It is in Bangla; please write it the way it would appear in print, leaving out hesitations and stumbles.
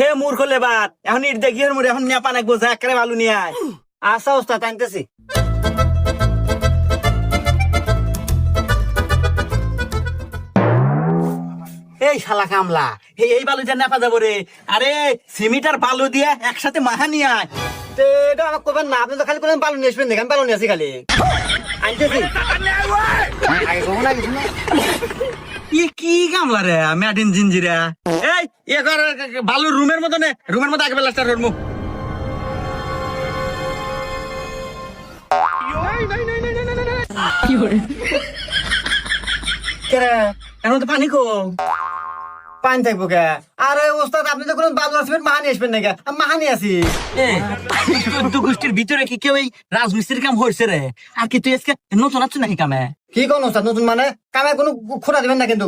হে মূর্খ লেবার এখন ইট দেখি মোর এখন নিয়ে পানাক বোঝা একেবারে ভালো নিয়ে আয়। আচ্ছা ওস্তাদ আনতেছি। এই শালা কামলা এই বালু যা নেপা যাবো রে। আরে সিমিট আর বালু দিয়ে একসাথে মাহা নিয়ে আয়। তো এটা আমাকে করবেন না, আপনি তো খালি করে পালন নিয়ে আসবেন, দেখেন পালন নিয়ে আসি খালি আনতেছি। আগে কখন না কিছু না ই কি কামলা রে ম্যাডিন জিঞ্জিরা। এই এ কর বালু রুমের মতো নে, রুমের মতো আগে বেলাস্টার করবো। কেরে এর মধ্যে পানি কম। পানি থাকবো কে? আরে ওস্তাদ আপনি তো কোনো বালু আসবেন মাহানি আসবেন না কে? আমি মাহানি আছি। চোদ্দ গোষ্ঠীর ভিতরে কি কেউ এই রাজমিস্ত্রির কাম হয়েছে রে? আর কি তুই আজকে নতুন আছো নাকি কামে? কি কোন ওস্তাদ নতুন মানে? কামে কোনো খোঁড়া দিবেন না কিন্তু।